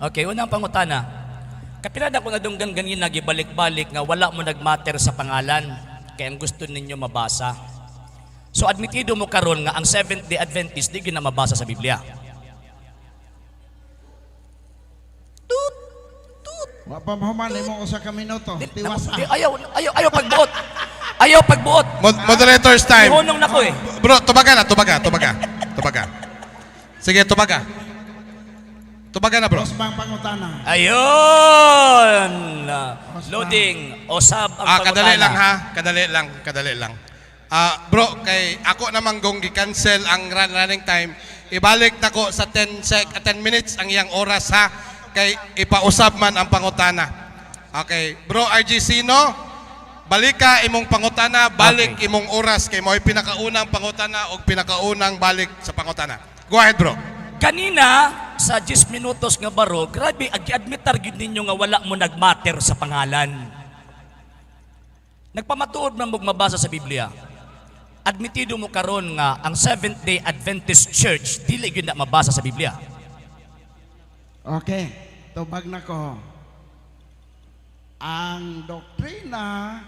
Okay, unang pangutana. Kapilada ko na dunggan ganin nagibalik-balik nga wala mo nagmatter sa pangalan kaya ang gusto ninyo mabasa. So admitido mo karon nga ang Seventh-day Adventist di gyud na mabasa sa Biblia. Tut tut. Wa pa mahuman mo usa ka minuto. Tiwas na. Ayaw pagbuot. Ayaw pagbuot. Moderator's time. Ihunong nako eh. Bro, tubaga. Sige, tubaga. Tubaga na, bro. Boss bang pangutana? Ayun. Loading. Osab ang pangutana. Kadali lang. Bro, kay ako namang gong gi-cancel ang running time. Ibalik nako sa 10 minutes ang iyang oras ha. Kay ipausab man ang pangutana. Okay, bro RG Sino, balik ka imong pangutana, balik Okay. imong oras kay mo'y pinakaunang pangutana o pinakaunang balik sa pangutana. Go ahead, bro. Kanina, sa 10 minutos nga baro, grabe, agi-admitar gid ninyo nga wala mo nagmatter sa pangalan. Nagpamatuod man mo mabasa sa Biblia. Admitido mo karon nga ang Seventh-day Adventist Church dili gyud na mabasa sa Biblia. Okay, tubag na ko. Ang doktrina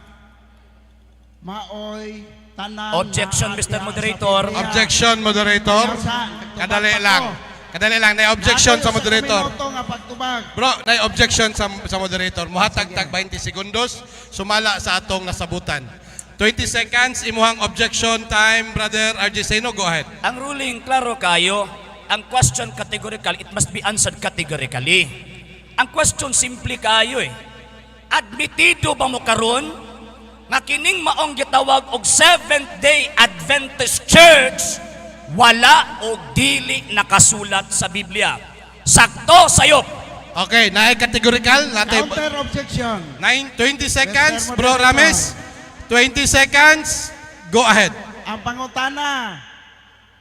maoy tanan. Objection, na Mr. agya Moderator. sa Biblia. Objection, moderator. Kadali lang. Kadali lang, na objection sa moderator. Minuto nga pagtubag. Bro, na objection sa moderator. Muhatag tag 20 segundos, sumala sa atong nasabutan. 20 seconds, imuhang objection time, brother RJ Seno, go ahead. Ang ruling klaro kayo, ang question categorical, it must be answered categorically. Ang question simple kayo eh. Admitido ba mo karon nga kining maong gitawag og Seventh-day Adventist Church wala o dili nakasulat sa Biblia? Sakto sayo. Okay, na categorical, natay Counter objection. 20 seconds, Mr. bro Moderator. Rames. 20 seconds, go ahead. Ang pangutana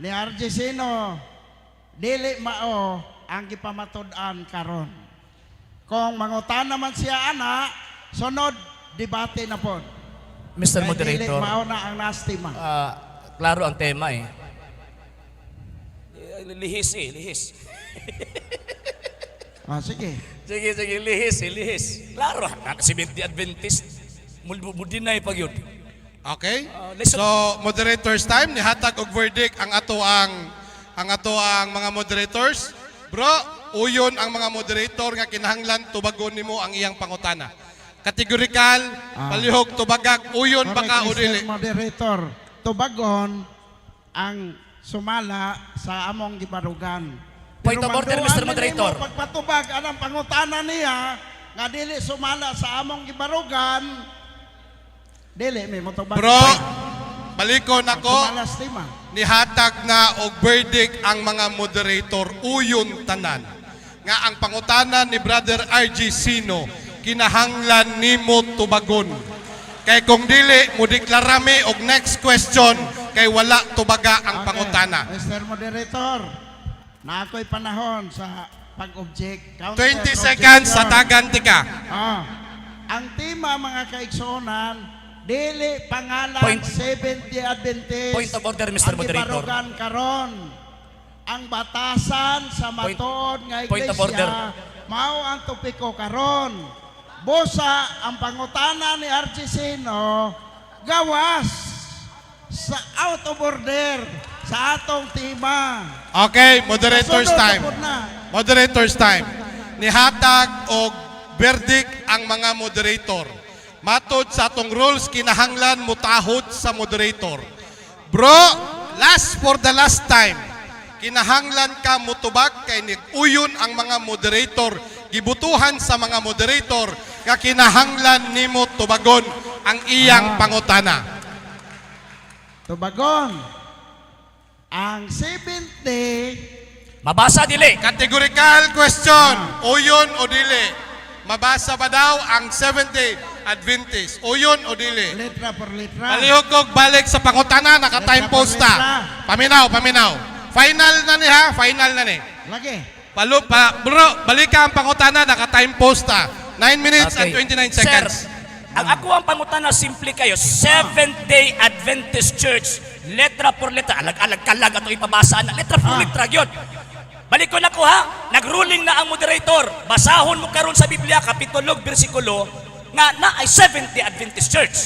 ni RJ Sino, dili mao ang gipamatud-an karon. Kung mangutana man siya ana, sunod debate na po. Mr. Dili Moderator, mao na ang nastima. klaro ang tema eh. Lihis. Sige. Sige, lihis. Klaro, Seventh-day Adventist. Mudinay pag yun. Okay? Listen. So, moderator's time, nihatag og verdict ang ato ang mga moderators. Bro, uyon ang mga moderator nga kinahanglan tubagon nimo ang iyang pangutana. Categorical, palihog tubagak, uyon baka o dili. Mr. Moderator, tubagon ang sumala sa among gibarugan. Point of order, manduan Mr. nimo Moderator. Pagpatubag anang pangutana niya nga dili sumala sa among gibarugan, dili may motubag. Bro, balikon ako, Sumala sa lima. nihatag na og verdict ang mga moderator, uyon tanan. Nga ang pangutana ni Brother RG Sino, kinahanglan nimo tubagon. Kay kung dili mo deklarami og next question kay wala tubaga ang pangutana. Mr. Moderator, na ako'y panahon sa pag-object. 20 seconds sa taganti ka. Ang tema mga kaigsunan, dili pangalan Point. 70 Adventist. Point of order, Mr. Moderator. Ang gibarugan karon. Ang batasan sa matuod nga Point of order. iglesia, mao ang topiko karon. Busa ang pangutana ni RG Sino, gawas sa out of order sa atong tema. Okay, moderator's Sunod time. na po na. Moderator's time. Nihatag og verdict ang mga moderator. Matod sa atong rules, kinahanglan mutahod sa moderator. Bro, for the last time, kinahanglan ka mutubag kay uyon ang mga moderator. Gibutuhan sa mga moderator nga kinahanglan nimo tubagon ang iyang pangutana. Tubagon. Ang 70 Mabasa dili. Categorical question. Uyon o dili? Mabasa ba daw ang 70 Adventist? Uyon o dili? letra por letra. Palihog kog balik sa pangutana, naka-time post ta. Paminaw. Final na ni ha? Final na ni. Lagi. Bro, balik ka ang pangutana, naka-time post ta. 9 minutes and 29 seconds. Sir, ang ako ang pangutana simple kayo. Seventh-day Adventist Church, letra por letra. Alag-alag kalag ato ipabasa na. Letra por letra yun. Balik ko na ko ha, nagruling na ang moderator. Basahon mo karon sa Biblia, kapitulo, bersikulo, nga na ay 70 Adventist Church.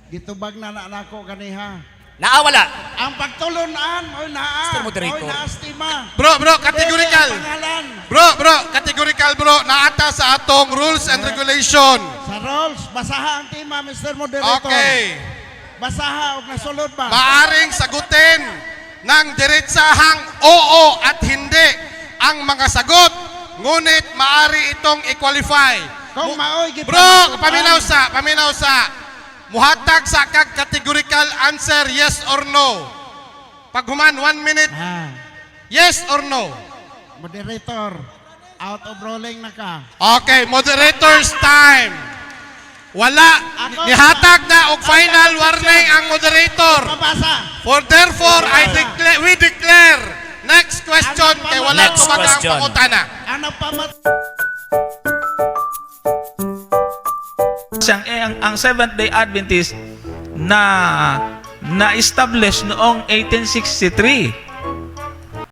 Gitubag na nako kaniha. Naawala. Ang pagtulunan o naa. Mr. Moderator. O naastima. Bro, categorical. Dili ang pangalan. Bro, categorical bro, naata sa atong rules and regulation. Sa rules, basaha ang tema, Mr. Moderator. Okay. Basaha o nasulod ba? Maaring sagutin ng diretsahang oo at hindi ang mga sagot, ngunit maari itong i-qualify. Kung maoy Bro, paminaw sa. Muhatag sa kag categorical answer, yes or no. Paghuman, 1 minute, Ah, yes or no. Moderator, out of rolling na ka. Okay, moderator's time. Wala, Ako- nihatag na og final warning ang moderator. Mabasa. For therefore, we declare next question kay wala Next tumagang question. pangutana. Ano pa mat... ang Seventh-day Adventist na na-establish noong 1863